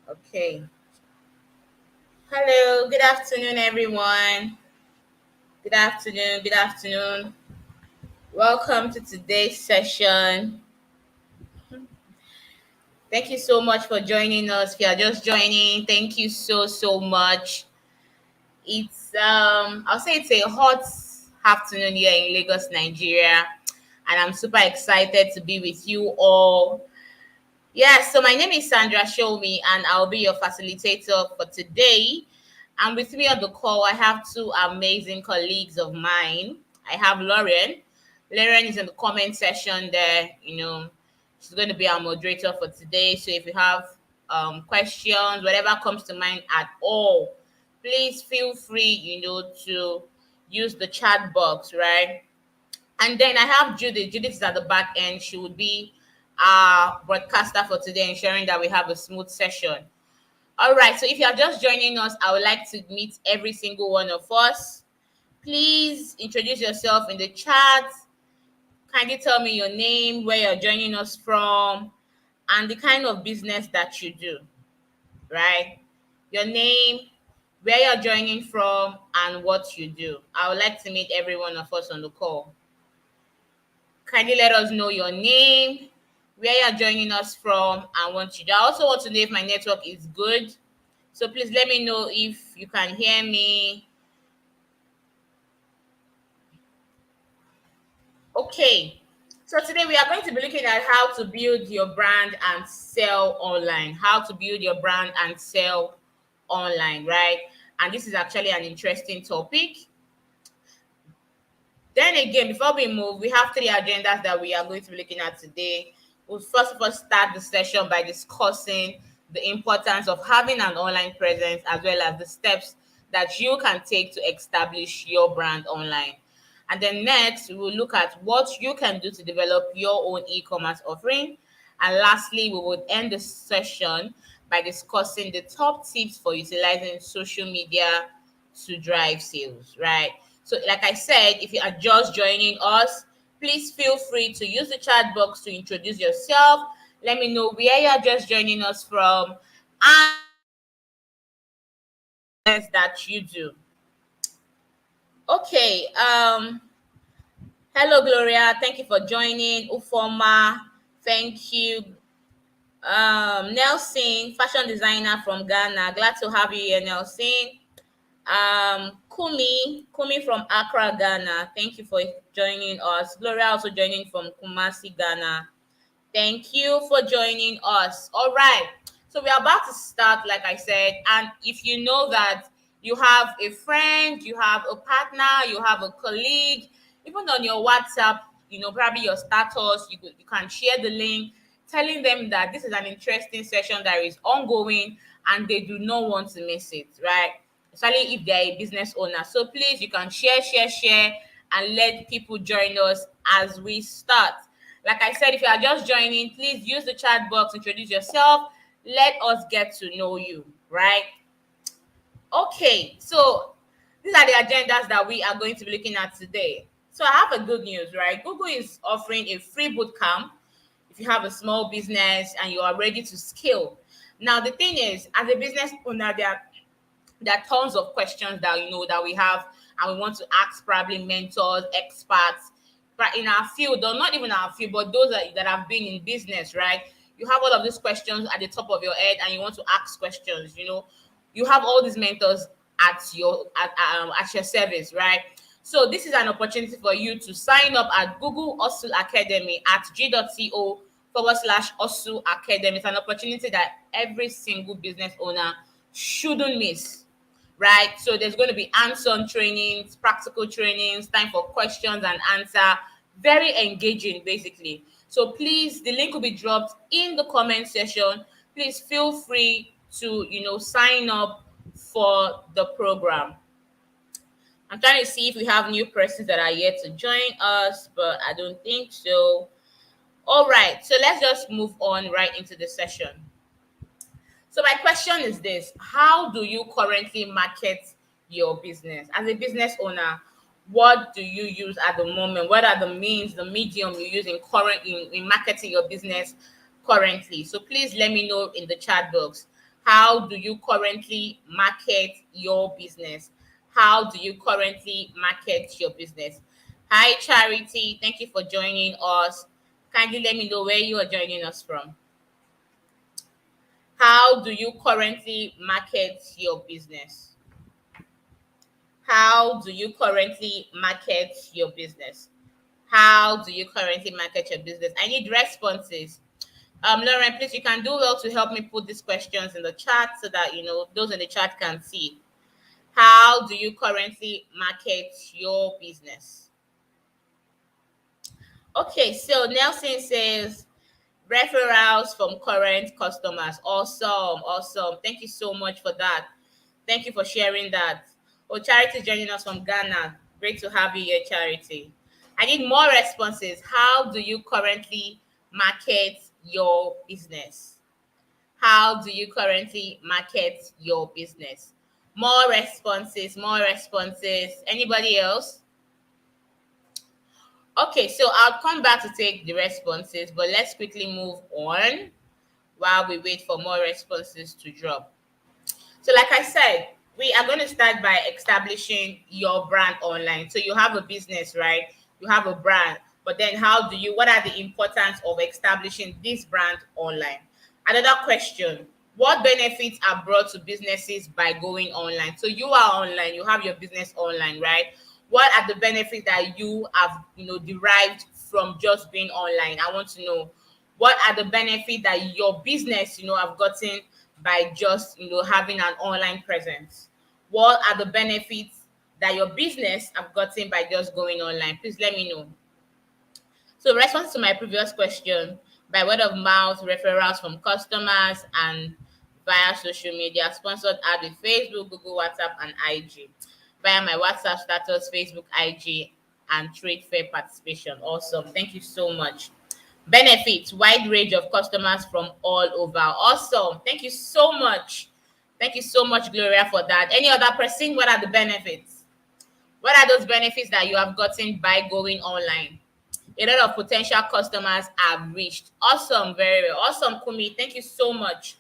Okay. Hello, good afternoon, everyone. Good afternoon, good afternoon. Welcome to today's session. Thank you so much for joining us. If you are just joining, thank you so much. I'll say it's a hot afternoon here in Lagos, Nigeria, and I'm super excited to be with you all. Yes, so my name is Sandra Shomi, and I'll be your facilitator for today. And with me on the call, I have two amazing colleagues of mine. I have Lauren. Lauren is in the comment section there. She's going to be our moderator for today. So if you have questions, whatever comes to mind at all, please feel free, to use the chat box, right? And then I have Judith. Judith is at the back end. She would be our broadcaster for today, ensuring that we have a smooth session. All right. So if you are just joining us, I would like to meet every single one of us. Please introduce yourself in the chat. Kindly tell me your name, where you're joining us from, and the kind of business that you do, right? Your name, where you're joining from, and what you do. I would like to meet every one of us on the call. Kindly let us know your name, where you're joining us from, and what you do. I also want to know if my network is good. So please let me know if you can hear me. Okay. So today we are going to be looking at how to build your brand and sell online. How to build your brand and sell online, right? And this is actually an interesting topic. Then again, before we move, we have three agendas that we are going to be looking at today. We'll first of all start the session by discussing the importance of having an online presence as well as the steps that you can take to establish your brand online. And then next, we will look at what you can do to develop your own e-commerce offering. And lastly, we would end the session by discussing the top tips for utilizing social media to drive sales, right? So, like I said, if you are just joining us, please feel free to use the chat box to introduce yourself. Let me know where you're just joining us from and that you do. Okay. Hello, Gloria. Thank you for joining. Ufoma, thank you. Nelson, fashion designer from Ghana. Glad to have you here, Nelson. Kumi from Accra, Ghana. Thank you for joining us. Gloria also joining from Kumasi, Ghana. Thank you for joining us. All right. So we are about to start, like I said. And if you know that you have a friend, you have a partner, you have a colleague, even on your WhatsApp, probably your status, you can share the link, telling them that this is an interesting session that is ongoing and they do not want to miss it, right? Especially if they're a business owner. So please, you can share, and let people join us as we start. Like I said, if you are just joining, please use the chat box, introduce yourself, let us get to know you, right? Okay, so these are the agendas that we are going to be looking at today. So I have a good news, right? Google is offering a free boot camp if you have a small business and you are ready to scale. Now, the thing is, as a business owner, there are tons of questions that that we have, and we want to ask probably mentors, experts, but in our field, or not even our field, but those that have been in business, right? You have all of these questions at the top of your head, and you want to ask questions. You have all these mentors at your service, right? So this is an opportunity for you to sign up at Google Hustle Academy at g.co/Hustle Academy. It's an opportunity that every single business owner shouldn't miss, right? So there's going to be hands-on trainings, practical trainings, time for questions and answer. Very engaging, basically. So please, the link will be dropped in the comment section. Please feel free to sign up for the program. I'm trying to see if we have new persons that are yet to join us, but I don't think so. All right, so let's just move on right into the session. So my question is this: how do you currently market your business? As a business owner, what do you use at the moment? What are the means, the medium you use in marketing your business currently? So please let me know in the chat box. How do you currently market your business? How do you currently market your business? Hi, Charity. Thank you for joining us. Kindly let me know where you are joining us from. How do you currently market your business? How do you currently market your business? How do you currently market your business? I need responses. Lauren, please, you can do well to help me put these questions in the chat so that those in the chat can see. How do you currently market your business? Okay, so Nelson says referrals from current customers. Awesome, awesome. Thank you so much for that. Thank you for sharing that. Oh, Charity is joining us from Ghana. Great to have you here, Charity. I need more responses. How do you currently market your business? How do you currently market your business? More responses, more responses. Anybody else? Okay, so I'll come back to take the responses, but let's quickly move on while we wait for more responses to drop. So like I said, we are going to start by establishing your brand online. So you have a business, right? You have a brand, but then what are the importance of establishing this brand online? Another question, what benefits are brought to businesses by going online? So you are online, you have your business online, right? What are the benefits that you have, derived from just being online? I want to know, what are the benefits that your business, have gotten by just, having an online presence? What are the benefits that your business have gotten by just going online? Please let me know. So response to my previous question, by word of mouth, referrals from customers, and via social media, sponsored ad with Facebook, Google, WhatsApp, and IG. Via my WhatsApp status, Facebook, IG, and trade fair participation. Awesome. Thank you so much. Benefits, wide range of customers from all over. Awesome. Thank you so much. Thank you so much, Gloria, for that. Any other person? What are the benefits? What are those benefits that you have gotten by going online? A lot of potential customers are reached. Awesome. Very well. Awesome, Kumi. Thank you so much.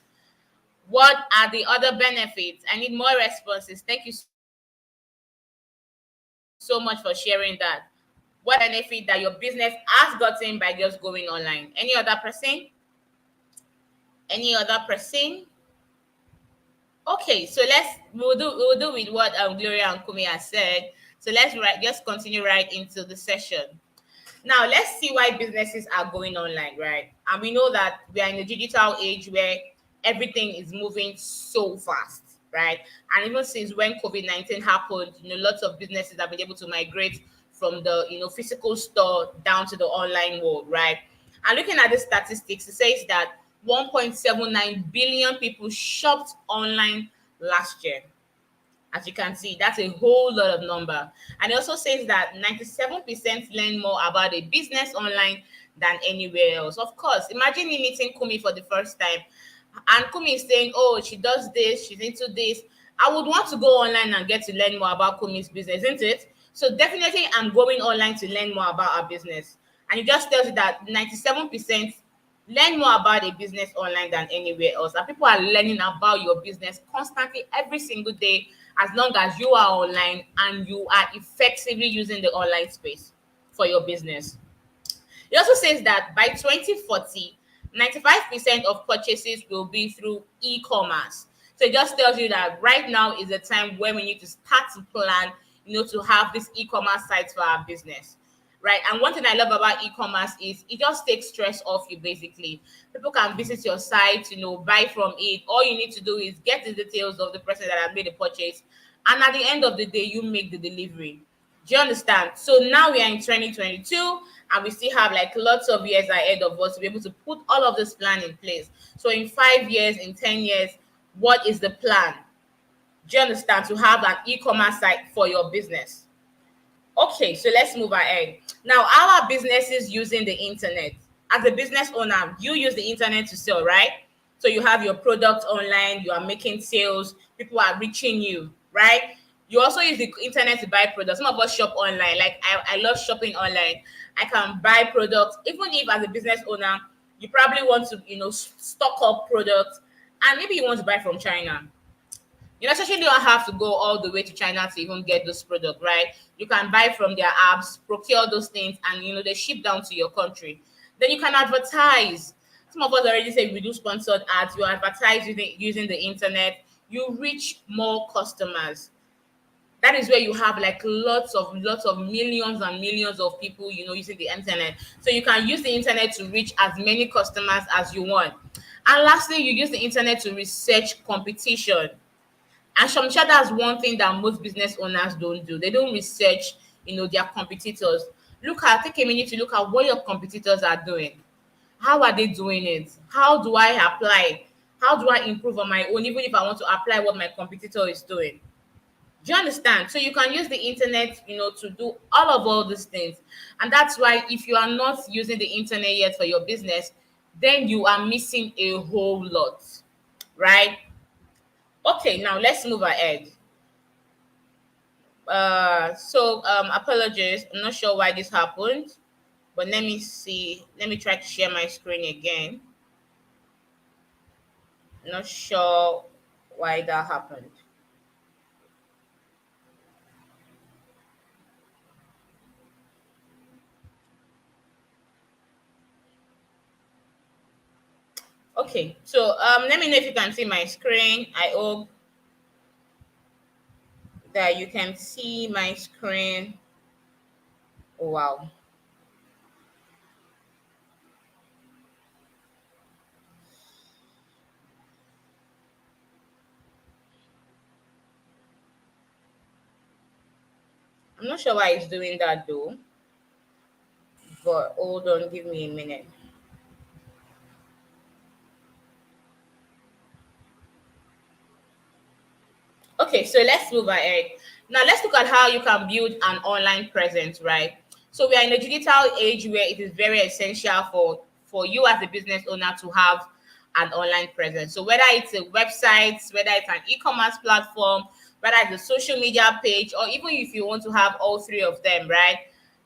What are the other benefits? I need more responses. Thank you so much for sharing that. What benefit that your business has gotten by just going online? Any other person? Any other person? Okay, so we'll do with what Gloria and Kumi has said. So just continue right into the session. Now let's see why businesses are going online, right? And we know that we are in a digital age where everything is moving so fast, right? And even since when COVID-19 happened, lots of businesses have been able to migrate from the physical store down to the online world, right? And looking at the statistics, it says that 1.79 billion people shopped online last year. As you can see, that's a whole lot of number. And it also says that 97% learn more about a business online than anywhere else. Of course, imagine me meeting Kumi for the first time, and Kumi is saying, oh, she does this, she's into this. I would want to go online and get to learn more about Kumi's business, isn't it? So definitely I'm going online to learn more about our business. And it just tells you that 97% learn more about a business online than anywhere else. And people are learning about your business constantly every single day, as long as you are online and you are effectively using the online space for your business. It also says that by 2040, 95% of purchases will be through e-commerce. So it just tells you that right now is the time where we need to start to plan, to have this e-commerce site for our business, right? And one thing I love about e-commerce is it just takes stress off you, basically. People can visit your site, buy from it. All you need to do is get the details of the person that has made the purchase, and at the end of the day, you make the delivery. Do you understand? So now we are in 2022, and we still have like lots of years ahead of us to be able to put all of this plan in place. So in 5 years, in 10 years, what is the plan? Do you understand? To have an e-commerce site for your business. Okay, so let's move ahead. Now, how are businesses using the internet? As a business owner, you use the internet to sell, right? So you have your product online, you are making sales, people are reaching you, right? You also use the internet to buy products. Some of us shop online. Like I love shopping online. I can buy products, even if as a business owner, you probably want to, stock up products, and maybe you want to buy from China. You necessarily don't have to go all the way to China to even get this product, right? You can buy from their apps, procure those things, and they ship down to your country. Then you can advertise. Some of us already say we do sponsored ads. You advertise using the internet. You reach more customers. That is where you have like lots of millions and millions of people using the internet. So you can use the internet to reach as many customers as you want. And lastly, you use the internet to research competition. And some sure that's one thing that most business owners don't do. They don't research, their competitors. Take a minute to look at what your competitors are doing. How are they doing it? How do I apply? How do I improve on my own, even if I want to apply what my competitor is doing? Do you understand? So you can use the internet, to do all these things. And that's why if you are not using the internet yet for your business, then you are missing a whole lot, right? Okay, now let's move ahead. Apologies. I'm not sure why this happened, but let me see. Let me try to share my screen again. Not sure why that happened. Okay, so let me know if you can see my screen. I hope that you can see my screen. Oh, wow. I'm not sure why it's doing that though, but hold on, give me a minute. Okay, so let's move ahead. Now let's look at how you can build an online presence, right? So we are in a digital age where it is very essential for you as a business owner to have an online presence. So whether it's a website, whether it's an e-commerce platform, whether it's a social media page, or even if you want to have all three of them, right?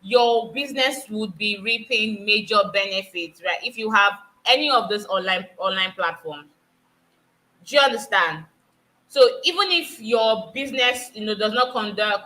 Your business would be reaping major benefits, right? If you have any of those online platforms. Do you understand? So even if your business, does not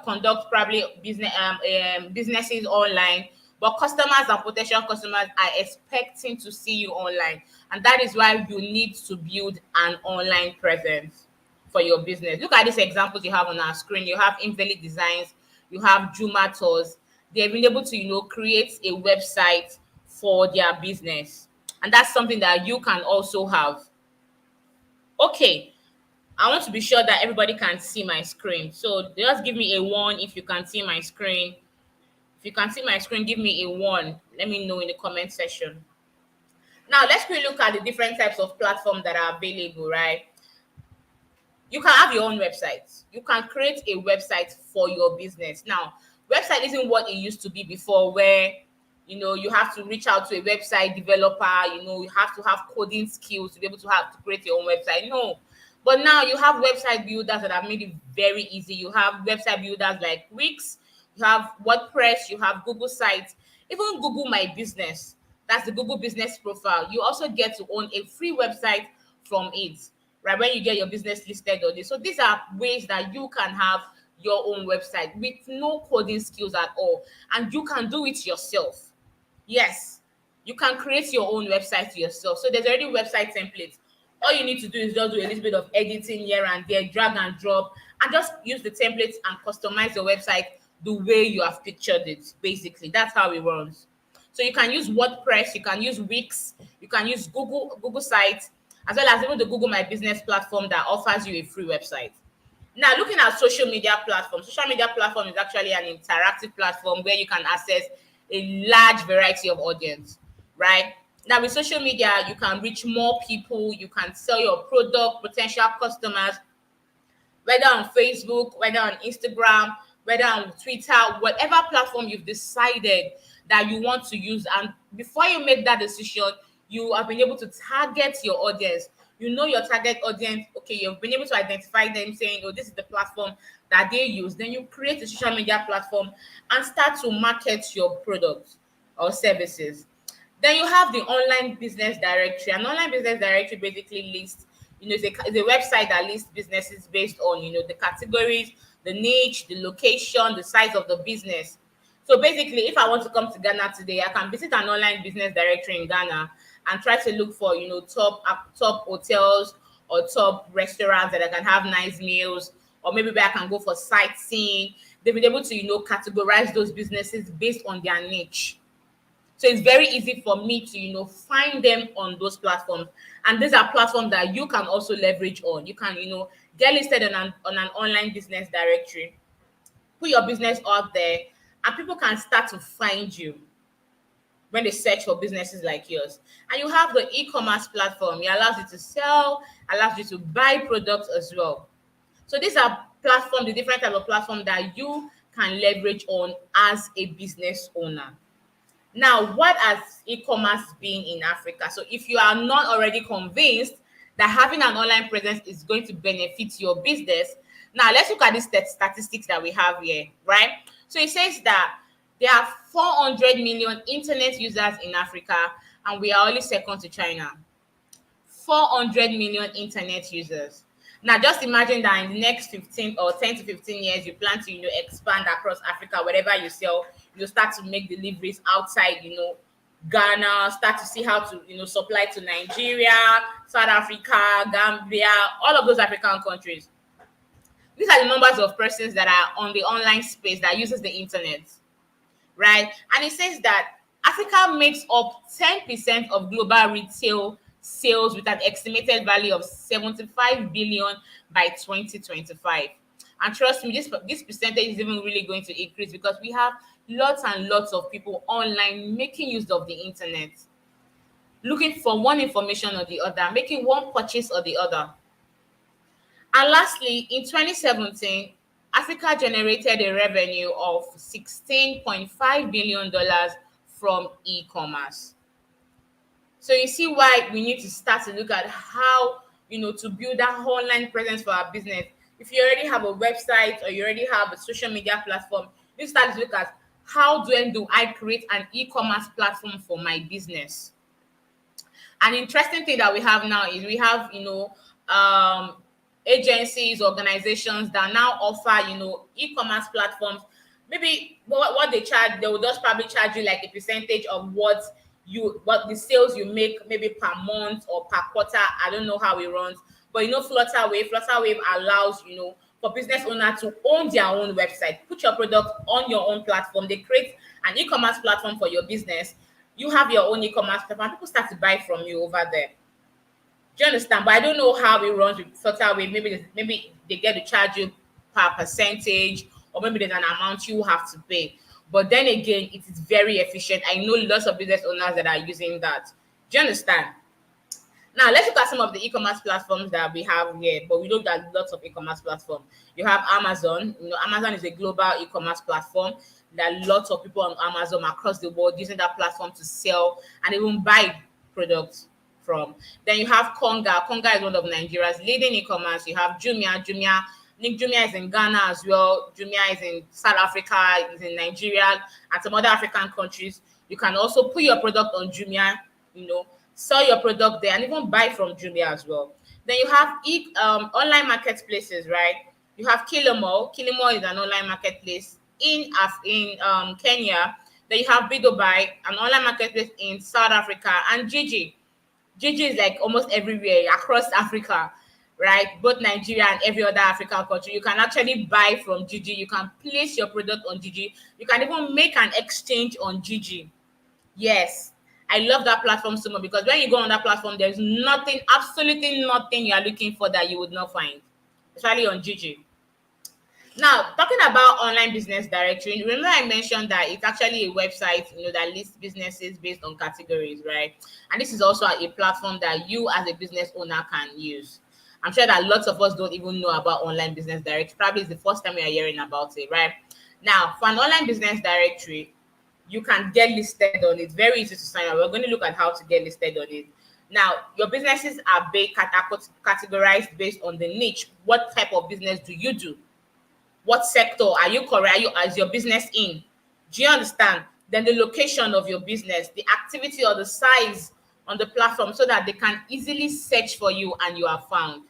conduct probably businesses online, but customers and potential customers are expecting to see you online, and that is why you need to build an online presence for your business. Look at these examples you have on our screen. You have Invalid Designs, you have Juma Tours. They've been able to, create a website for their business, and that's something that you can also have. Okay, I want to be sure that everybody can see my screen. So just give me a one if you can see my screen. If you can see my screen, give me a one. Let me know in the comment section. Now let's quickly look at the different types of platforms that are available, right? You can have your own website. You can create a website for your business. Now, website isn't what it used to be before, where you have to reach out to a website developer. You have to have coding skills to be able to create your own website. No, but now you have website builders that have made it very easy. You have website builders like Wix, you have WordPress, you have Google Sites, even Google My Business. That's the Google Business Profile. You also get to own a free website from it, right? When you get your business listed on this. So these are ways that you can have your own website with no coding skills at all, and you can do it yourself. Yes, you can create your own website yourself. So there's already website templates. All you need to do is just do a little bit of editing here and there, drag and drop, and just use the templates and customize your website the way you have pictured it. Basically, that's how it runs. So you can use WordPress, you can use Wix, you can use Google Sites, as well as even the Google My Business platform that offers you a free website. Now, looking at social media platforms, social media platform is actually an interactive platform where you can access a large variety of audience, right? Now, with social media, you can reach more people, you can sell your product, potential customers, whether on Facebook, whether on Instagram, whether on Twitter, whatever platform you've decided that you want to use. And before you make that decision, you have been able to target your audience. You know your target audience. Okay, you've been able to identify them saying, oh, this is the platform that they use. Then you create a social media platform and start to market your products or services. Then you have the online business directory. An online business directory basically lists, it's a website that lists businesses based on, the categories, the niche, the location, the size of the business. So basically, if I want to come to Ghana today, I can visit an online business directory in Ghana and try to look for, top hotels or top restaurants that I can have nice meals, or maybe where I can go for sightseeing. They've been able to, categorize those businesses based on their niche. So it's very easy for me to, find them on those platforms. And these are platforms that you can also leverage on. You can, get listed on an online business directory, put your business out there, and people can start to find you when they search for businesses like yours. And you have the e-commerce platform. It allows you to sell, allows you to buy products as well. So these are platforms, the different type of platform that you can leverage on as a business owner. Now, what has e-commerce been in Africa? So if you are not already convinced that having an online presence is going to benefit your business, now let's look at these statistics that we have here, right? So it says that there are 400 million internet users in Africa, and we are only second to China. 400 million internet users. Now, just imagine that in the next 15 or 10 to 15 years, you plan to, expand across Africa. Wherever you sell, you start to make deliveries outside, Ghana, start to see how to, supply to Nigeria, South Africa, Gambia, all of those African countries. These are the numbers of persons that are on the online space that uses the internet, right? And it says that Africa makes up 10% of global retail sales with an estimated value of 75 billion by 2025. And trust me, this percentage is even really going to increase because we have lots and lots of people online making use of the internet, looking for one information or the other, making one purchase or the other. And lastly, in 2017, Africa generated a revenue of $16.5 billion from e-commerce. So you see why we need to start to look at how, to build that online presence for our business. If you already have a website or you already have a social media platform, you start to look at how do I create an e-commerce platform for my business. An interesting thing that we have now is we have, agencies, organizations that now offer, e-commerce platforms. Maybe what they charge, they will just probably charge you like a percentage of what the sales you make, maybe per month or per quarter. I don't know how it runs, but Flutterwave allows, for business owner to own their own website, put your product on your own platform. They create an e-commerce platform for your business. You have your own e-commerce platform. People start to buy from you over there. Do you understand? But I don't know how it runs with Flutterwave. Maybe they get to charge you per percentage, or maybe there's an amount you have to pay. But then again, it is very efficient. I know lots of business owners that are using that. Do you understand? Now, let's look at some of the e-commerce platforms that we have here. But we looked at lots of e-commerce platforms. You have Amazon. Amazon is a global e-commerce platform. There are lots of people on Amazon across the world using that platform to sell and even buy products from. Then you have Konga. Konga is one of Nigeria's leading e-commerce. You have Jumia. Jumia is in Ghana as well. Jumia is in South Africa, is in Nigeria, and some other African countries. You can also put your product on Jumia, sell your product there, and even buy from Jumia as well. Then you have online marketplaces, right? You have Kilimall. Kilimall is an online marketplace in Kenya. Then you have Bidobuy, an online marketplace in South Africa, and Gigi. Gigi is like almost everywhere across Africa, right? Both Nigeria and every other African country. You can actually buy from Gigi. You can place your product on Gigi. You can even make an exchange on Gigi. Yes, I love that platform so much because when you go on that platform, there's nothing, absolutely nothing you are looking for that you would not find, especially on Gigi. Now, talking about online business directory, remember I mentioned that it's actually a website, that lists businesses based on categories, right? And this is also a platform that you as a business owner can use. I'm sure that lots of us don't even know about online business directory. Probably it's the first time we are hearing about it, right? Now, for an online business directory, you can get listed on it. Very easy to sign up. We're going to look at how to get listed on it. Now, your businesses are categorized based on the niche. What type of business do you do? What sector are you as your business in? Do you understand? Then the location of your business, the activity or the size on the platform so that they can easily search for you and you are found.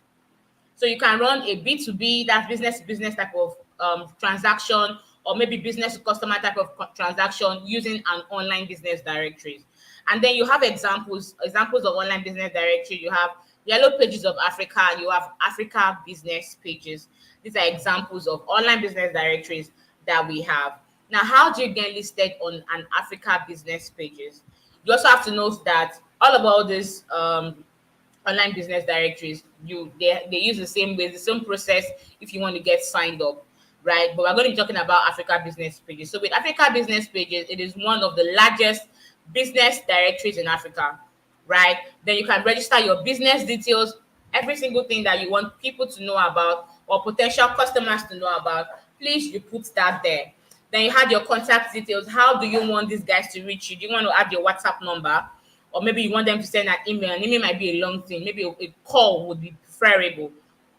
So you can run a B2B, that's business to business type of transaction, or maybe business to customer type of transaction using an online business directories. And then you have examples of online business directory. You have Yellow Pages of Africa, you have Africa Business Pages. These are examples of online business directories that we have. Now, how do you get listed on an Africa Business Pages? You also have to note that all about this online business directories, they use the same way, the same process if you want to get signed up, right? But we're going to be talking about Africa Business Pages. So with Africa Business Pages, it is one of the largest business directories in Africa, right? Then you can register your business details, every single thing that you want people to know about or potential customers to know about. Please, you put that there. Then you had your contact details. How do you want these guys to reach you? Do you want to add your WhatsApp number? Or maybe you want them to send an email. An email might be a long thing. Maybe a call would be preferable,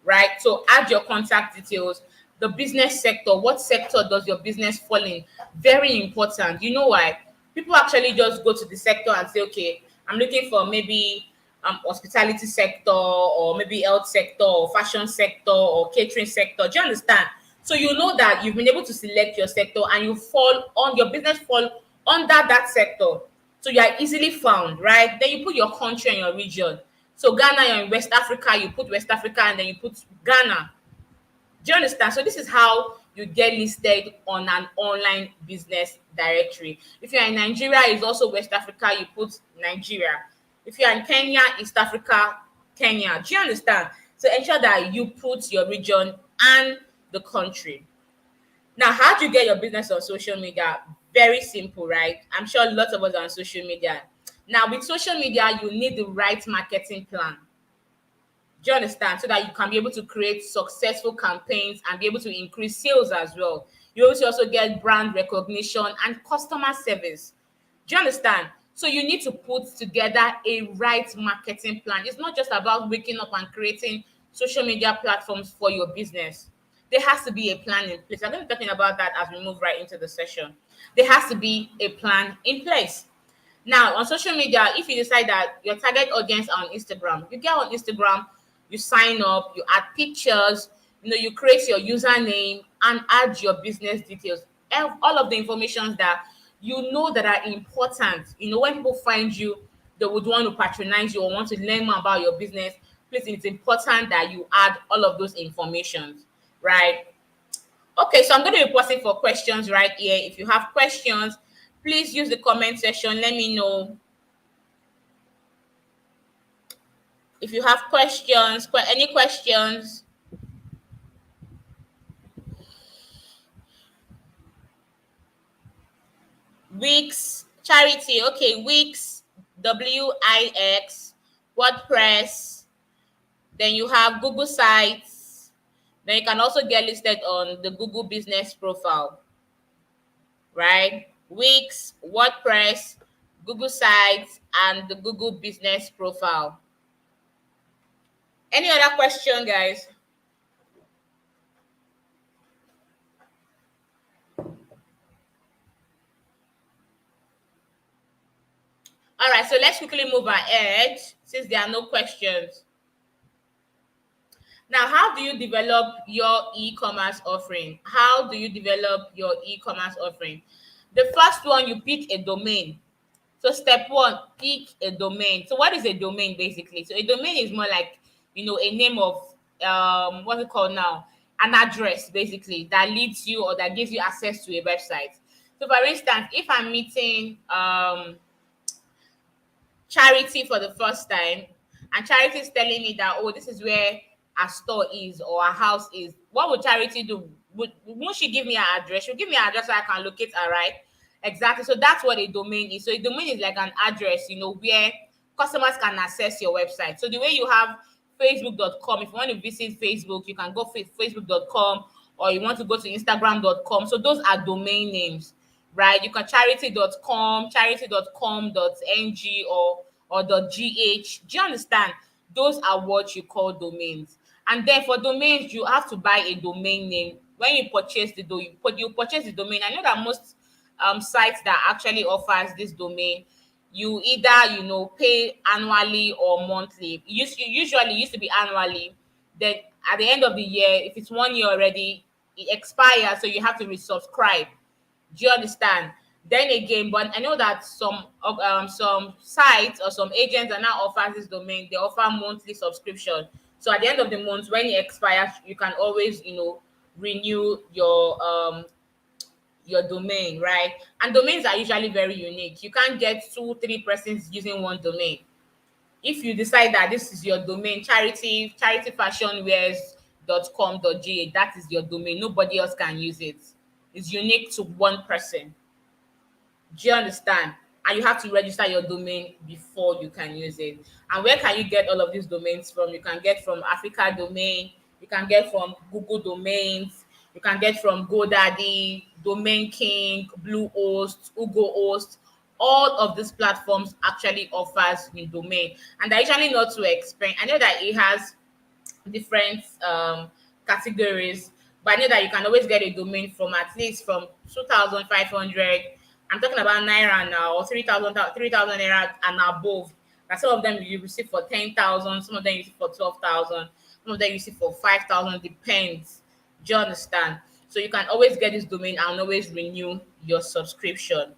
right? So add your contact details. The business sector. What sector does your business fall in? Very important. You know why? People actually just go to the sector and say, okay, I'm looking for maybe hospitality sector, or maybe health sector, or fashion sector, or catering sector. Do you understand? So you know that you've been able to select your sector and you fall on your business fall under that sector. So you are easily found, right? Then you put your country and your region. So Ghana, you're in West Africa, you put West Africa and then you put Ghana. Do you understand? So this is how you get listed on an online business directory. If you're in Nigeria, it's also West Africa, you put Nigeria. If you're in Kenya, East Africa, Kenya. Do you understand? So ensure that you put your region and the country. Now, how do you get your business on social media? Very simple, right? I'm sure lots of us are on social media. Now, with social media, you need the right marketing plan. Do you understand? So that you can be able to create successful campaigns and be able to increase sales as well. You also get brand recognition and customer service. Do you understand? So you need to put together a right marketing plan. It's not just about waking up and creating social media platforms for your business. There has to be a plan in place. I'm going to be talking about that as we move right into the session. There has to be a plan in place. Now, on social media, if you decide that your target audience are on Instagram, you get on Instagram, you sign up, you add pictures, you create your username and add your business details. All of the information that that are important. When people find you, they would want to patronize you or want to learn more about your business. Please, it's important that you add all of those informations, right? Okay, so I'm going to be pausing for questions right here. If you have questions, please use the comment section. Let me know. If you have questions, any questions. Wix, charity. Okay, Wix, Wix, WordPress. Then you have Google Sites. Then you can also get listed on the Google Business Profile, right? Wix, WordPress, Google Sites, and the Google Business Profile. Any other question, guys? All right, so let's quickly move ahead since there are no questions. Now, how do you develop your e-commerce offering? How do you develop your e-commerce offering? The first one, you pick a domain. So step one, pick a domain. So what is a domain basically? So a domain is more like, a name of, what's it called now? An address basically that leads you or that gives you access to a website. So for instance, if I'm meeting Charity for the first time, and Charity is telling me that, oh, this is where our store is or our house is, what would Charity do? Won't she give me her address? She'll give me her address so I can locate her, right? Exactly. So that's what a domain is. So a domain is like an address, where customers can access your website. So the way you have facebook.com, if you want to visit Facebook, you can go facebook.com, or you want to go to instagram.com. So those are domain names, right? You can charity.com, charity.com.ng, or .gh. Do you understand? Those are what you call domains. And then for domains, you have to buy a domain name. When you purchase you purchase the domain. I know that most sites that actually offers this domain, you either pay annually or monthly. Usually used to be annually. Then at the end of the year, if it's 1 year already, it expires, so you have to resubscribe. Do you understand? Then again, but I know that some sites or some agents are now offers this domain. They offer monthly subscription. So at the end of the month, when it expires, you can always renew your domain, right? And domains are usually very unique. You can't get two, three persons using one domain. If you decide that this is your domain, charityfashionwears.com.ga, that is your domain. Nobody else can use it. It's unique to one person. Do you understand? And you have to register your domain before you can use it. And where can you get all of these domains from? You can get from Africa Domain, you can get from Google Domains, you can get from GoDaddy, Domain King, Bluehost, Host. All of these platforms actually offers the domain, and they're usually not too expensive. I know that it has different categories, but I know that you can always get a domain from at least from 2,500. I'm talking about naira now, or 3,000 naira and above. That some of them you receive for 10,000, some of them you receive for 12,000, some of them you receive for 5,000. Depends. Do you understand? So you can always get this domain and always renew your subscription.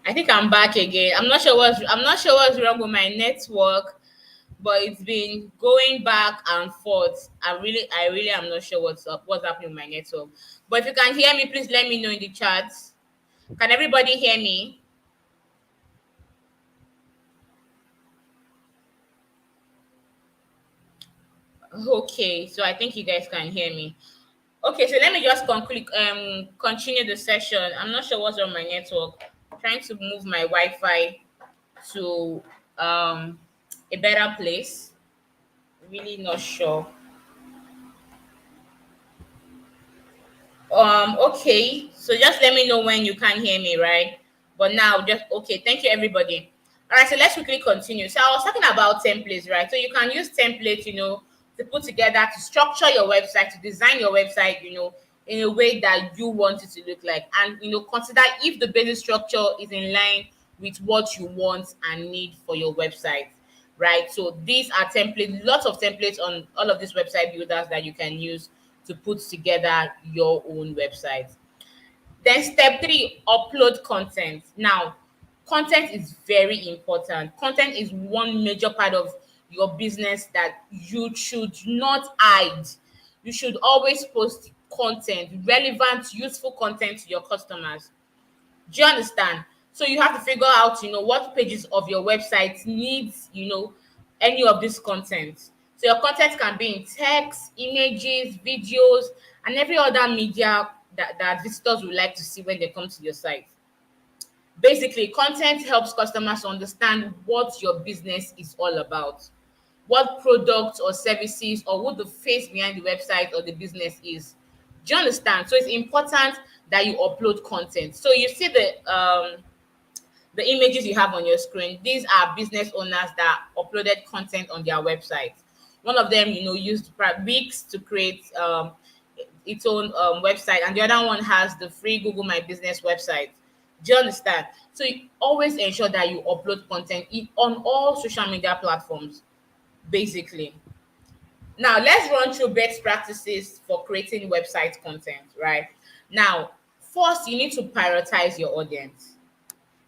I think I'm back again. I'm not sure what's wrong with my network, but it's been going back and forth. I really am not sure what's happening with my network. But if you can hear me, please let me know in the chat. Can everybody hear me? Okay, so I think you guys can hear me. Okay, so let me just continue the session. I'm not sure what's on my network. Trying to move my Wi-Fi to a better place. Really not sure. Okay, so just let me know when you can hear me, right? But now, just okay. Thank you, everybody. All right, so let's quickly continue. So I was talking about templates, right? So you can use templates, to put together, to structure your website, to design your website, in a way that you want it to look like, and consider if the basic structure is in line with what you want and need for your website, right? So these are templates, lots of templates on all of these website builders that you can use to put together your own website. Then step three, upload content. Now, content is very important. Content is one major part of your business that you should not hide. You should always post content, relevant, useful content to your customers. Do you understand? So you have to figure out, what pages of your website needs, any of this content. So your content can be in text, images, videos, and every other media that visitors would like to see when they come to your site. Basically, content helps customers understand what your business is all about, what products or services, or who the face behind the website or the business is. Do you understand? So it's important that you upload content. So you see the images you have on your screen. These are business owners that uploaded content on their website. One of them, used weeks to create its own website, and the other one has the free Google My Business website. Do you understand? So you always ensure that you upload content on all social media platforms, basically. Now, let's run through best practices for creating website content, right? Now, first, you need to prioritize your audience.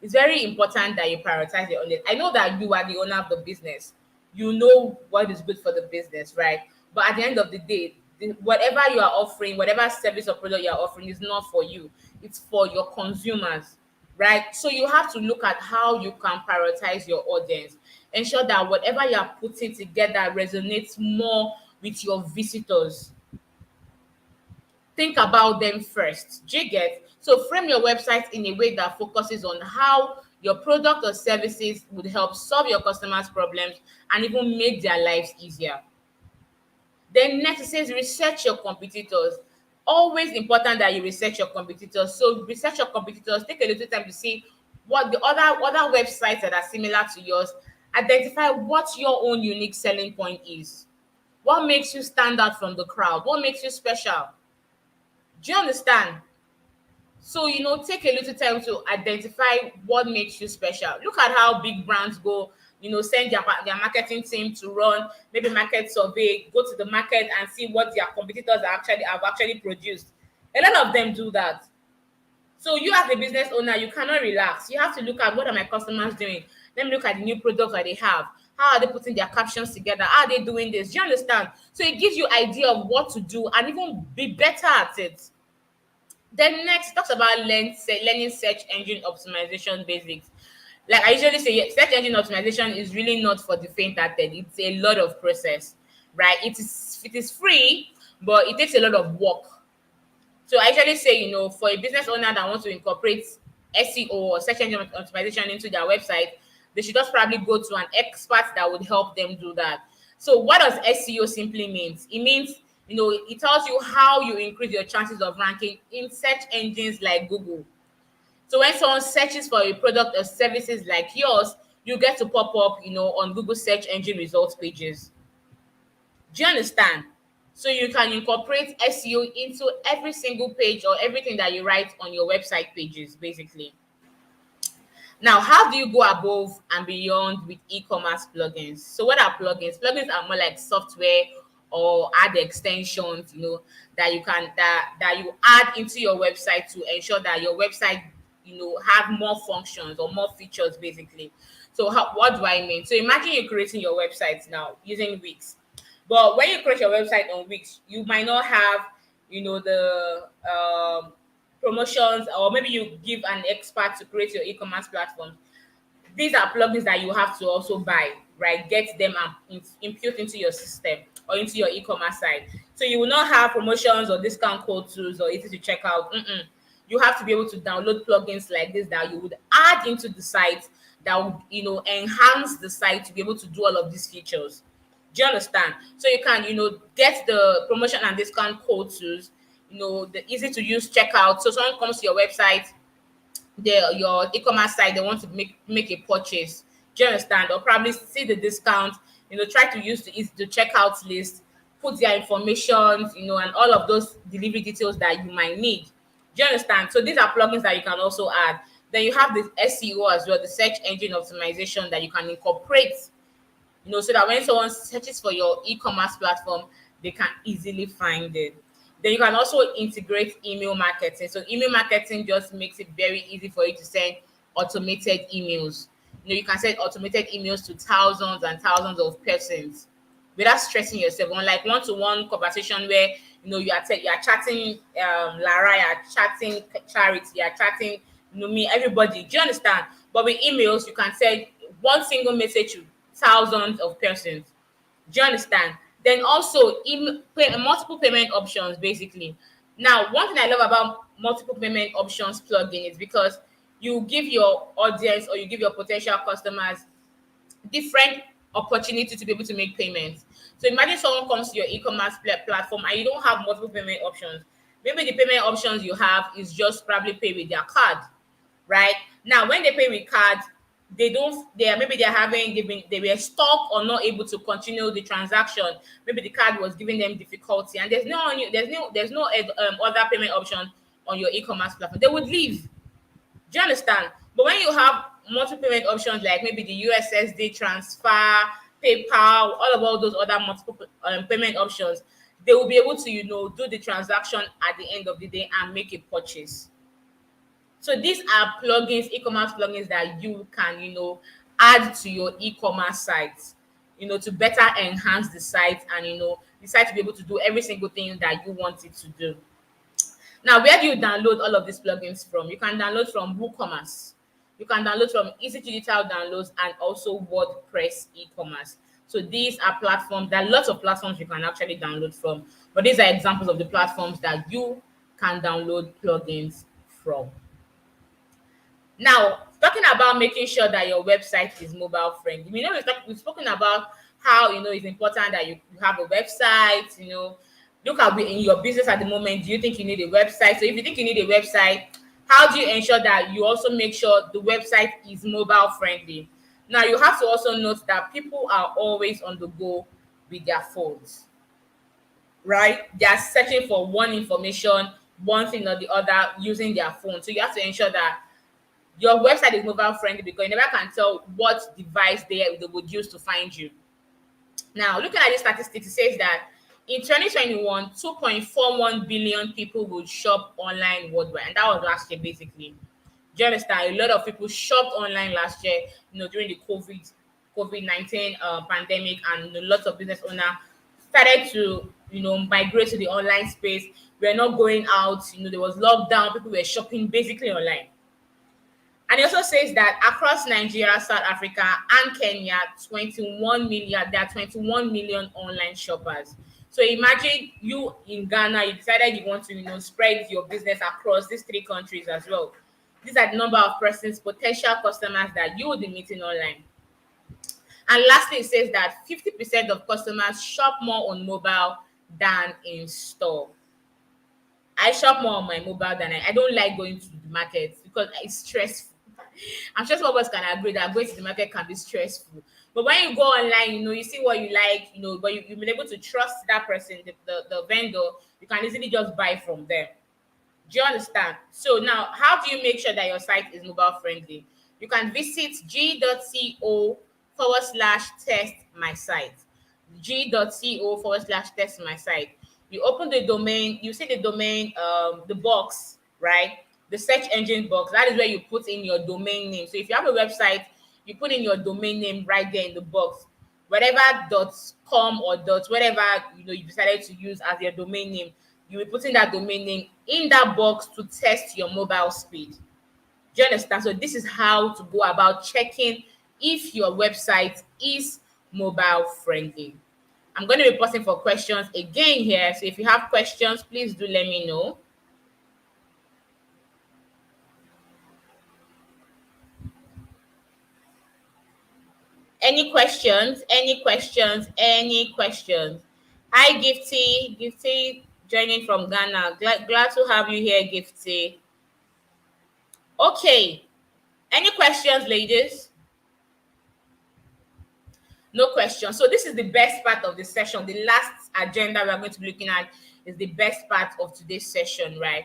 It's very important that you prioritize your audience. I know that you are the owner of the business. You know what is good for the business, right? But at the end of the day, whatever you are offering, whatever service or product you are offering is not for you. It's for your consumers, right? So you have to look at how you can prioritize your audience. Ensure that whatever you are putting together resonates more with your visitors. Think about them first. Do you get? So frame your website in a way that focuses on how your product or services would help solve your customers' problems and even make their lives easier. Then next it says research your competitors. Always important that you research your competitors. So research your competitors, take a little time to see what the other websites that are similar to yours. Identify what your own unique selling point is. What makes you stand out from the crowd? What makes you special? Do you understand? So, take a little time to identify what makes you special. Look at how big brands go, send their marketing team to run maybe market survey, go to the market and see what their competitors have actually produced. A lot of them do that. So you as a business owner, you cannot relax. You have to look at what are my customers doing. Let me look at the new products that they have. How are they putting their captions together? How are they doing this? Do you understand? So it gives you idea of what to do and even be better at it. Then next talks about learning search engine optimization basics. Like I usually say, yeah, search engine optimization is really not for the faint-hearted. It's a lot of process, right? It is free, but it takes a lot of work. So I usually say, for a business owner that wants to incorporate SEO or search engine optimization into their website, they should just probably go to an expert that would help them do that. So what does SEO simply means? It means, it tells you how you increase your chances of ranking in search engines like Google. So when someone searches for a product or services like yours, you get to pop up, on Google search engine results pages. Do you understand? So you can incorporate SEO into every single page or everything that you write on your website pages, basically. Now, how do you go above and beyond with e-commerce plugins? So what are plugins? Plugins are more like software or add extensions, that you add into your website to ensure that your website, have more functions or more features, basically. So what do I mean? So imagine you're creating your website now using Wix. But when you create your website on Wix, you might not have, the promotions, or maybe you give an expert to create your e-commerce platform. These are plugins that you have to also buy, right? Get them and impute into your system or into your e-commerce site. So you will not have promotions or discount code tools or easy to check out. You have to be able to download plugins like this that you would add into the site that would, enhance the site to be able to do all of these features. Do you understand? So you can, get the promotion and discount code tools, the easy to use checkout. So someone comes to your website, your e-commerce site, they want to make a purchase. Do you understand? Or probably see the discount, try to use the checkout list, put their information, and all of those delivery details that you might need. Do you understand? So these are plugins that you can also add. Then you have the SEO as well, the search engine optimization that you can incorporate, so that when someone searches for your e-commerce platform, they can easily find it. Then you can also integrate email marketing. So email marketing just makes it very easy for you to send automated emails. You can send automated emails to thousands and thousands of persons without stressing yourself. Unlike one-to-one conversation where you are chatting Lara, you are chatting Charity, you are chatting me, everybody. Do you understand? But with emails, you can send one single message to thousands of persons. Do you understand? Then also multiple payment options, basically. Now, one thing I love about multiple payment options plugin is because you give your audience or you give your potential customers different opportunity to be able to make payments. So imagine someone comes to your e-commerce platform and you don't have multiple payment options. Maybe the payment options you have is just probably pay with their card, right? Now, when they pay with card, they were stuck or not able to continue the transaction. Maybe the card was giving them difficulty, and there's no other payment option on your e-commerce platform. They would leave. Do you understand? But when you have multiple payment options like maybe the USSD transfer, PayPal, all those other multiple payment options, they will be able to, do the transaction at the end of the day and make a purchase. So these are plugins, e-commerce plugins that you can, add to your e-commerce site, to better enhance the site and, the site to be able to do every single thing that you want it to do. Now, where do you download all of these plugins from? You can download from WooCommerce. You can download from Easy Digital Downloads and also WordPress e-commerce. So these are platforms. There are lots of platforms you can actually download from, but these are examples of the platforms that you can download plugins from. Now, talking about making sure that your website is mobile friendly. We've spoken about how it's important that you have a website. Look at in your business at the moment. Do you think you need a website? So if you think you need a website, how do you ensure that you also make sure the website is mobile friendly? Now, you have to also note that people are always on the go with their phones, right? They are searching for one information, one thing or the other using their phone. So you have to ensure that your website is mobile friendly because you never can tell what device they would use to find you. Now, looking at the statistics, it says that in 2021, 2.41 billion people would shop online worldwide, and that was last year basically. Do you understand? A lot of people shopped online last year, during the COVID-19 pandemic, and a lot of business owners started to, migrate to the online space. We're not going out, there was lockdown, people were shopping basically online. And it also says that across Nigeria, South Africa, and Kenya, 21 million, there are 21 million online shoppers. So imagine you in Ghana, you decided you want to, spread your business across these three countries as well. These are the number of persons, potential customers that you will be meeting online. And lastly, it says that 50% of customers shop more on mobile than in store. I shop more on my mobile than I don't like going to the market because it's stressful. I'm sure some of us can agree that going to the market can be stressful. But when you go online, you see what you like, but you've been able to trust that person, the vendor, you can easily just buy from them. Do you understand? So now, how do you make sure that your site is mobile friendly? You can visit g.co/test my site. g.co/test my site. You open the domain, you see the domain, the box, right? The search engine box. That is where you put in your domain name. So if you have a website, you put in your domain name right there in the box. Whatever .com or whatever you decided to use as your domain name, you will put in that domain name in that box to test your mobile speed. Do you understand? So this is how to go about checking if your website is mobile friendly. I'm going to be pausing for questions again here. So if you have questions, please do let me know. Any questions? Any questions? Any questions? Hi, Gifty. Gifty joining from Ghana. Glad to have you here, Gifty. Okay. Any questions, ladies? No questions. So this is the best part of the session. The last agenda we are going to be looking at is the best part of today's session, right?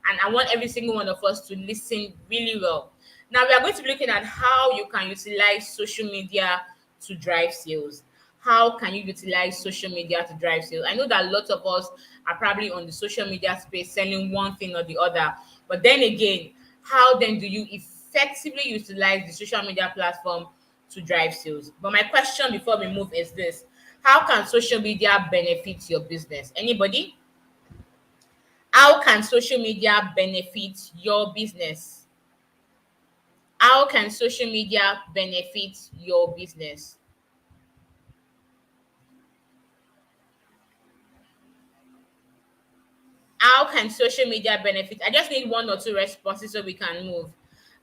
And I want every single one of us to listen really well. Now we are going to be looking at how you can utilize social media to drive sales. How can you utilize social media to drive sales? I know that a lot of us are probably on the social media space selling one thing or the other. But then again, how then do you effectively utilize the social media platform to drive sales? But my question before we move is this: how can social media benefit your business? Anybody? How can social media benefit your business? How can social media benefit your business? How can social media benefit? I just need one or two responses so we can move.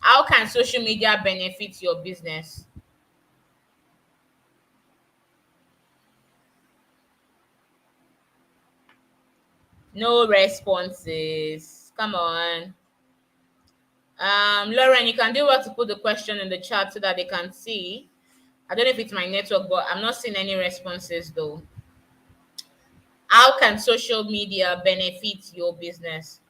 How can social media benefit your business? No responses. Come on. Lauren, you can do what to put the question in the chat so that they can see. I don't know if it's my network, but I'm not seeing any responses though. How can social media benefit your business?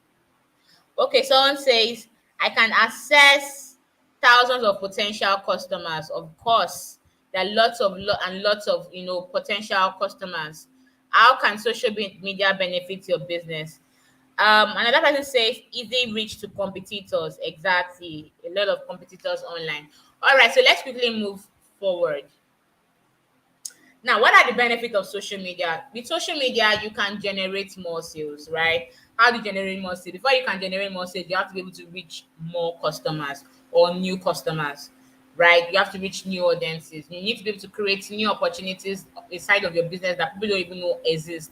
Okay, someone says, I can access thousands of potential customers. Of course, There are lots of potential customers. How can social media benefit your business? Another person says easy reach to competitors. Exactly, a lot of competitors online. All right, so let's quickly move forward. Now, what are the benefits of social media? With social media, you can generate more sales, right? How do you generate more sales? Before you can generate more sales, you have to be able to reach more customers or new customers, right? You have to reach new audiences. You need to be able to create new opportunities inside of your business that people don't even know exist.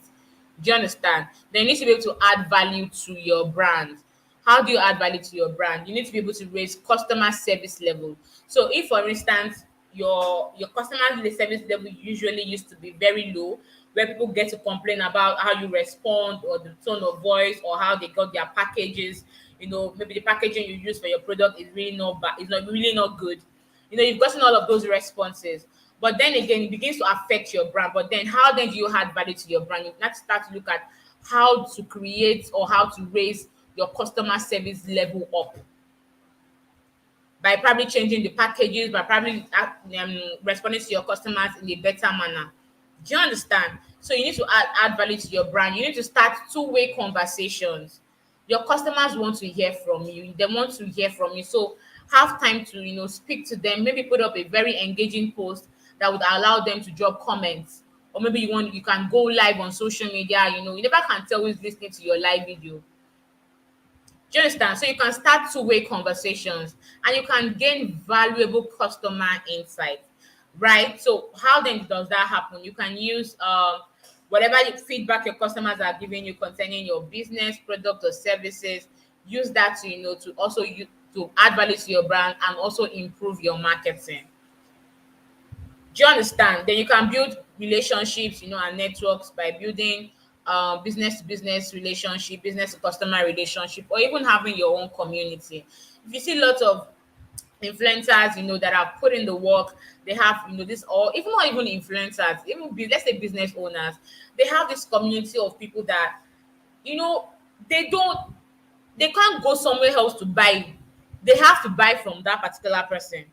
Do you understand? Then you need to be able to add value to your brand. How do you add value to your brand? You need to be able to raise customer service level. So if, for instance, your customer service level usually used to be very low, where people get to complain about how you respond or the tone of voice or how they got their packages. Maybe the packaging you use for your product is really not bad, it's not really not good. You've gotten all of those responses, but then again it begins to affect your brand. But then how then do you add value to your brand? You have to start to look at how to create or how to raise your customer service level up by probably changing the packages, by probably responding to your customers in a better manner. Do you understand? So you need to add value to your brand. You need to start two-way conversations. Your customers want to hear from you. They want to hear from you. So have time to speak to them. Maybe put up a very engaging post that would allow them to drop comments. Or maybe you can go live on social media. You never can tell who's listening to your live video. Do you understand? So you can start two-way conversations and you can gain valuable customer insight, right? So how then does that happen? You can use whatever feedback your customers are giving you concerning your business, product, or services. Use that to also to add value to your brand and also improve your marketing. Do you understand? Then you can build relationships, and networks by building business to business relationship, business to customer relationship, or even having your own community. If you see lots of influencers, that have put in the work, they have, this, or even not even influencers, even let's say business owners, they have this community of people that, you know, they don't, they can't go somewhere else to buy. They have to buy from that particular person.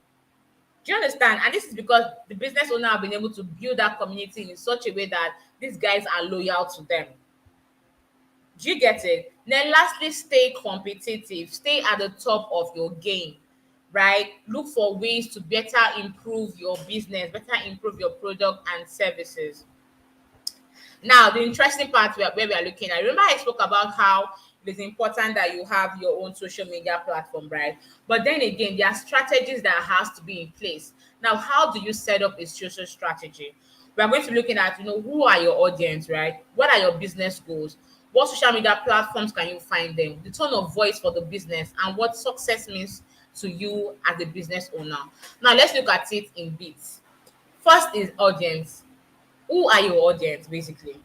Do you understand? And this is because the business owner have been able to build that community in such a way that these guys are loyal to them. Do you get it? Then lastly, stay competitive. Stay at the top of your game, right? Look for ways to better improve your business, better improve your product and services. Now, the interesting part where we are looking at, remember I spoke about how it is important that you have your own social media platform, right? But then again, there are strategies that has to be in place. Now, how do you set up a social strategy? We are going to be looking at, who are your audience, right? What are your business goals? What social media platforms can you find them? The tone of voice for the business and what success means to you as a business owner. Now, let's look at it in bits. First is audience. Who are your audience, basically?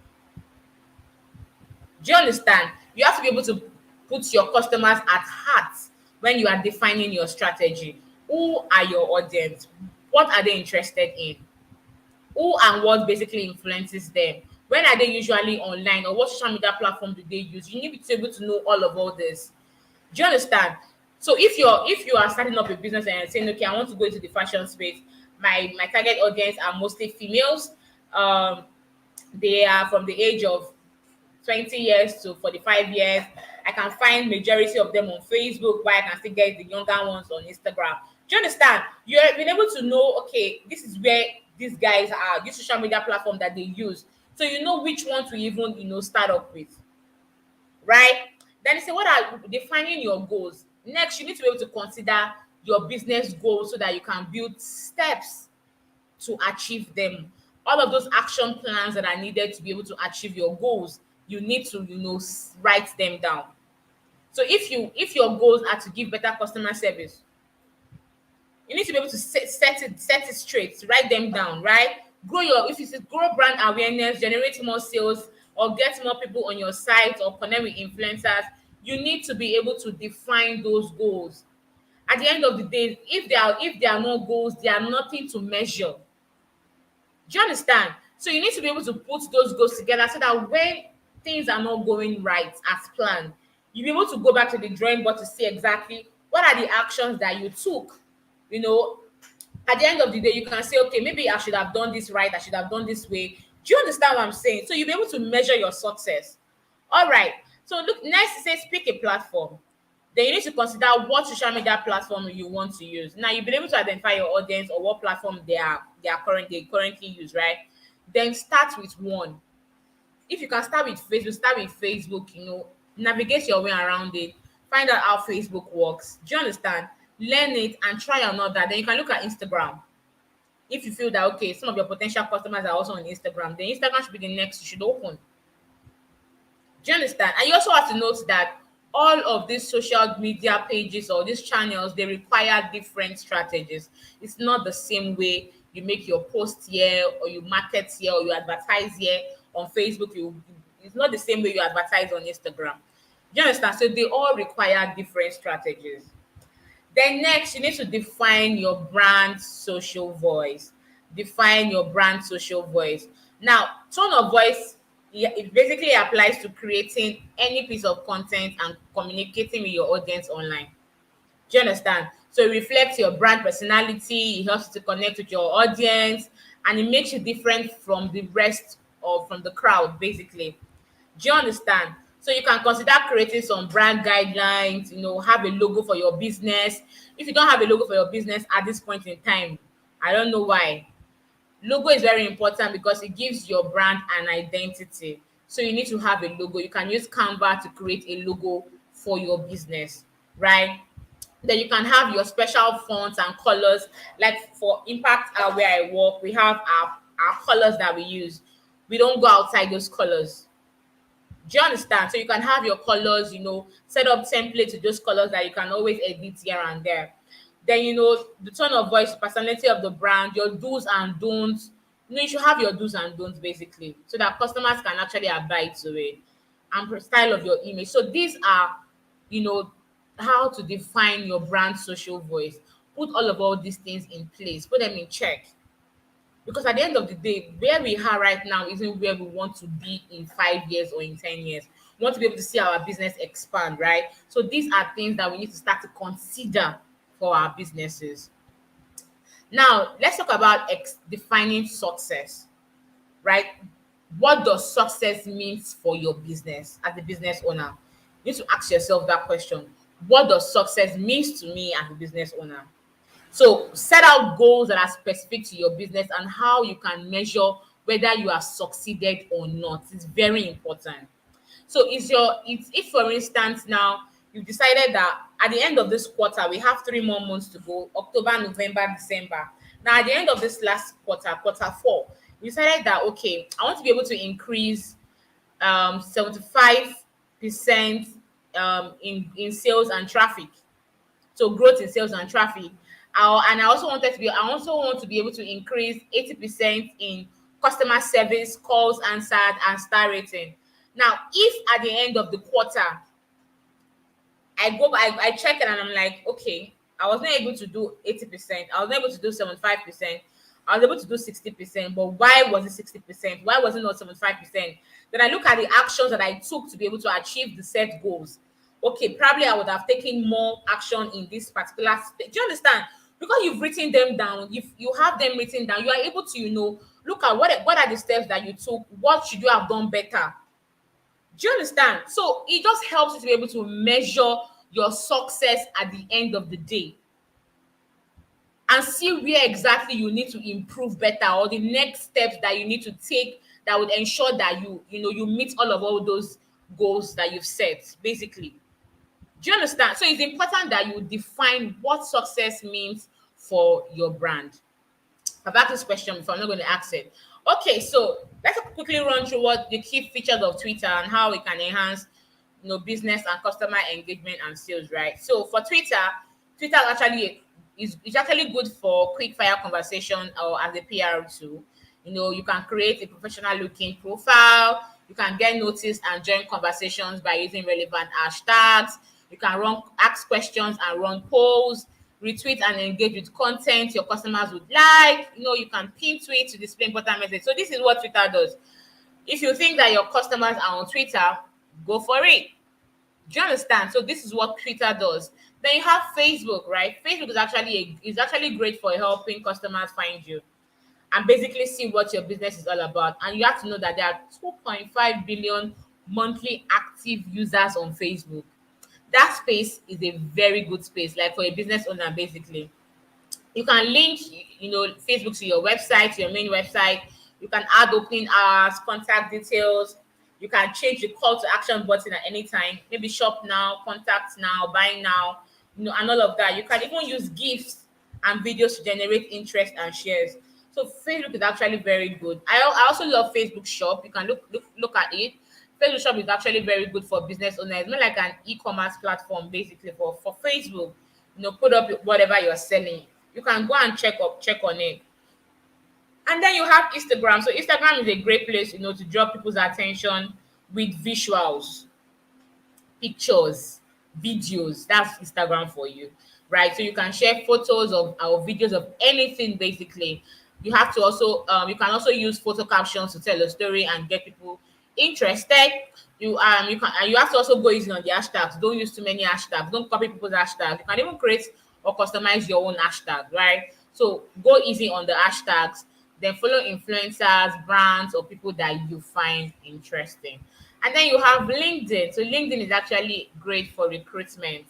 Do you understand? You have to be able to put your customers at heart when you are defining your strategy. Who are your audience? What are they interested in? Who and what basically influences them? When are they usually online, or what social media platform do they use? You need to be able to know all this. Do you understand? So if you are starting up a business and saying, okay, I want to go into the fashion space, my target audience are mostly females. They are from the age of 20 years to 45 years. I can find majority of them on Facebook, while I can still get the younger ones on Instagram. Do you understand? You're being able to know, okay, this is where these guys are, this social media platform that they use. So you know which one to even, start up with, right? Then you say, what are defining your goals? Next, you need to be able to consider your business goals so that you can build steps to achieve them. All of those action plans that are needed to be able to achieve your goals, you need to, write them down. So if your goals are to give better customer service, you need to be able to set it straight, write them down, right? If you say grow brand awareness, generate more sales, or get more people on your site or connect with influencers, you need to be able to define those goals. At the end of the day, if there are no goals, there are nothing to measure. Do you understand? So you need to be able to put those goals together so that when things are not going right as planned, you'll be able to go back to the drawing board to see exactly what are the actions that you took, you know, At the end of the day, you can say, okay, maybe I should have done this right, I should have done this way. Do you understand what I'm saying? So you'll be able to measure your success. All right. So look, next it says pick a platform. Then you need to consider what social media platform you want to use. Now you'll be able to identify your audience or what platform they currently use, right? Then start with one. If you can start with Facebook, navigate your way around it, find out how Facebook works. Do you understand? Learn it and try another. Then you can look at Instagram. If you feel that okay, some of your potential customers are also on Instagram, then Instagram should be the next you should open. Do you understand? And you also have to note that all of these social media pages or these channels, they require different strategies. It's not the same way you make your post here or you market here or you advertise here on Facebook. It's not the same way you advertise on Instagram. Do you understand? So they all require different strategies. Then next, you need to define your brand social voice. Define your brand social voice. Now, tone of voice, yeah, it basically applies to creating any piece of content and communicating with your audience online. Do you understand? So it reflects your brand personality, it helps you to connect with your audience, and it makes you different from the rest or from the crowd, basically. Do you understand? So you can consider creating some brand guidelines, have a logo for your business. If you don't have a logo for your business at this point in time, I don't know why. Logo is very important because it gives your brand an identity. So you need to have a logo. You can use Canva to create a logo for your business, right? Then you can have your special fonts and colors. Like for Impact where I work, we have our colors that we use. We don't go outside those colors. Do you understand? So you can have your colors, set up templates with those colors that you can always edit here and there. Then, the tone of voice, personality of the brand, your do's and don'ts. You should have your do's and don'ts basically so that customers can actually abide to it. And the style of your image. So these are, you know, how to define your brand social voice. Put all these things in place, put them in check. Because at the end of the day, where we are right now isn't where we want to be in 5 years or in 10 years. We want to be able to see our business expand, right? So these are things that we need to start to consider for our businesses. Now, let's talk about defining success, right? What does success means for your business as a business owner? You need to ask yourself that question. What does success means to me as a business owner? So set out goals that are specific to your business and how you can measure whether you have succeeded or not. It's very important. So it's if for instance now you've decided that at the end of this quarter we have 3 more months to go, October, November, December. Now at the end of this last quarter four, we decided that okay, I want to be able to increase 75% in sales and traffic. So growth in sales and traffic. And I also want to be able to increase 80% in customer service, calls answered, and star rating. Now, if at the end of the quarter I check it and I'm like, okay, I was not able to do 80%, I was not able to do 75%, I was able to do 60%, but why was it 60%? Why was it not 75%? Then I look at the actions that I took to be able to achieve the set goals. Okay, probably I would have taken more action in this particular stage. Do you understand? Because you've written them down, if you have them written down, you are able to, look at what are the steps that you took, what should you have done better. Do you understand? So it just helps you to be able to measure your success at the end of the day and see where exactly you need to improve better or the next steps that you need to take that would ensure that you meet all those goals that you've set, basically. Do you understand? So it's important that you define what success means for your brand. I've asked this question before, I'm not going to ask it. Okay, so let's quickly run through what the key features of Twitter and how we can enhance business and customer engagement and sales, right? So for Twitter actually is actually good for quick fire conversation or as a PR tool. You can create a professional looking profile, you can get noticed and join conversations by using relevant hashtags, you can ask questions and run polls, retweet and engage with content your customers would like. You can pin tweet to display important message. So this is what Twitter does. If you think that your customers are on Twitter, go for it. Do you understand? So this is what Twitter does. Then you have Facebook, right? Facebook is actually great for helping customers find you and basically see what your business is all about. And you have to know that there are 2.5 billion monthly active users on Facebook. That space is a very good space, like for a business owner, basically. You can link, Facebook to your website, to your main website. You can add opening hours, contact details. You can change the call to action button at any time. Maybe shop now, contact now, buy now, and all of that. You can even use gifts and videos to generate interest and shares. So Facebook is actually very good. I also love Facebook Shop. You can look at it. Facebook Shop is actually very good for business owners. It's more like an e-commerce platform, basically for Facebook. Put up whatever you're selling. You can go and check on it. And then you have Instagram. So Instagram is a great place, to draw people's attention with visuals, pictures, videos. That's Instagram for you, right? So you can share photos of or videos of anything basically. You can also use photo captions to tell a story and get people interested. You have to also go easy on the hashtags. Don't use too many hashtags. Don't copy people's hashtags. You can even create or customize your own hashtag, right? So go easy on the hashtags. Then follow influencers, brands, or people that you find interesting. And then you have LinkedIn. So LinkedIn is actually great for recruitment.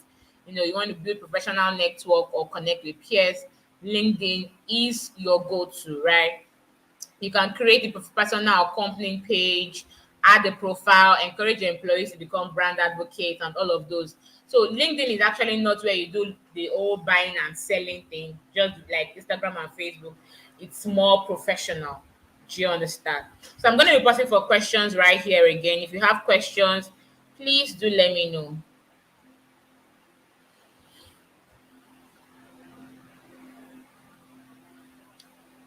You want to build professional network or connect with peers. LinkedIn is your go-to, right? You can create a personal company page, add a profile, encourage your employees to become brand advocates, and all of those. So LinkedIn is actually not where you do the whole buying and selling thing, just like Instagram and Facebook. It's more professional. Do you understand? So I'm going to be pausing for questions right here again. If you have questions, please do let me know.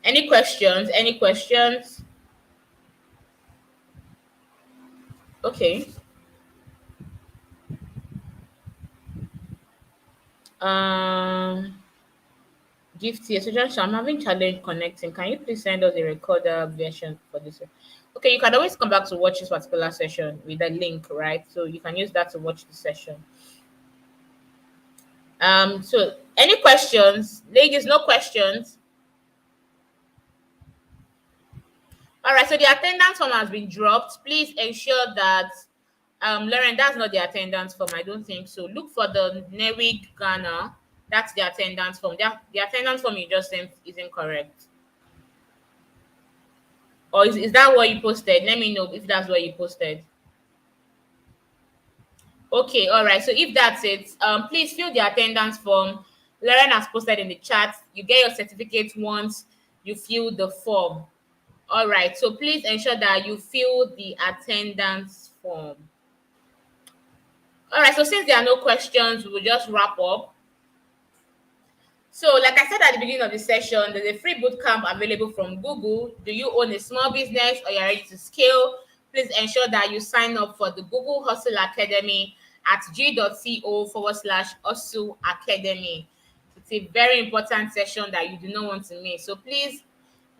Any questions? Any questions? Okay. Um, Gift here. So just I'm having challenge connecting. Can you please send us a recorder version for this? Okay, you can always come back to watch this particular session with a link, right? So you can use that to watch the session. So any questions? Ladies, no questions. All right, so the attendance form has been dropped. Please ensure that Lauren, that's not the attendance form. I don't think so. Look for the Newig Ghana. That's the attendance form. The attendance form you just sent is incorrect. Or is that what you posted? Let me know if that's what you posted. Okay, all right. So if that's it, please fill the attendance form. Lauren has posted in the chat. You get your certificate once you fill the form. All right. So please ensure that you fill the attendance form. All right. So since there are no questions, we will just wrap up. So, like I said at the beginning of the session, there's a free bootcamp available from Google. Do you own a small business or you're ready to scale? Please ensure that you sign up for the Google Hustle Academy at g.co/Hustle Academy. It's a very important session that you do not want to miss. So please,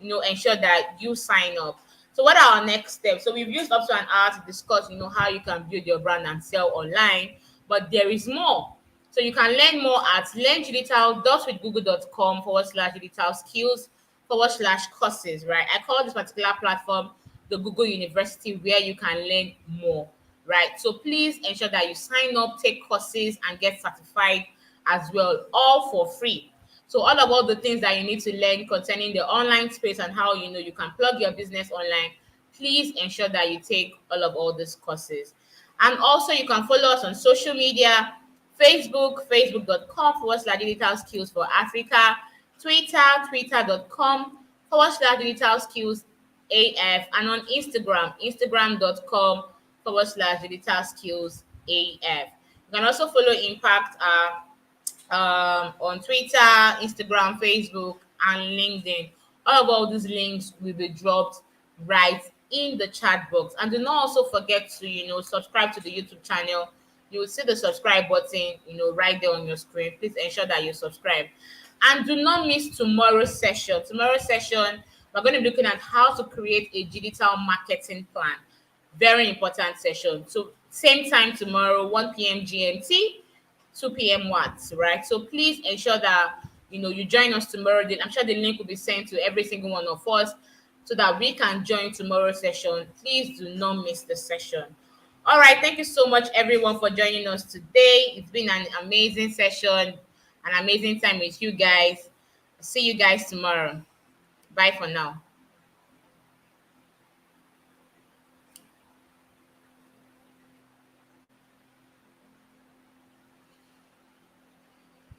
ensure that you sign up. So what are our next steps? So we've used up to an hour to discuss, how you can build your brand and sell online, but there is more. So you can learn more at learndigital.withgoogle.com/digital skills/courses, right? I call this particular platform the Google University, where you can learn more, right? So please ensure that you sign up, take courses, and get certified as well, all for free. So all about the things that you need to learn concerning the online space and how you can plug your business online, please ensure that you take all these courses. And also you can follow us on social media: Facebook, facebook.com/digital skills for Africa, Twitter, twitter.com/digital skills AF, and on Instagram, instagram.com/digital skills AF. You can also follow Impact on Twitter, Instagram, Facebook, and LinkedIn. All these links will be dropped right in the chat box. And do not also forget to, subscribe to the YouTube channel. You will see the subscribe button, right there on your screen. Please ensure that you subscribe. And do not miss tomorrow's session. Tomorrow's session, we're going to be looking at how to create a digital marketing plan. Very important session. So same time tomorrow, 1 p.m. GMT. 2 p.m. watts, right? So please ensure that you join us tomorrow. I'm sure the link will be sent to every single one of us so that we can join tomorrow's session. Please do not miss the session. All right, thank you so much everyone for joining us today. It's been an amazing session, an amazing time with you guys. See you guys tomorrow. Bye for now.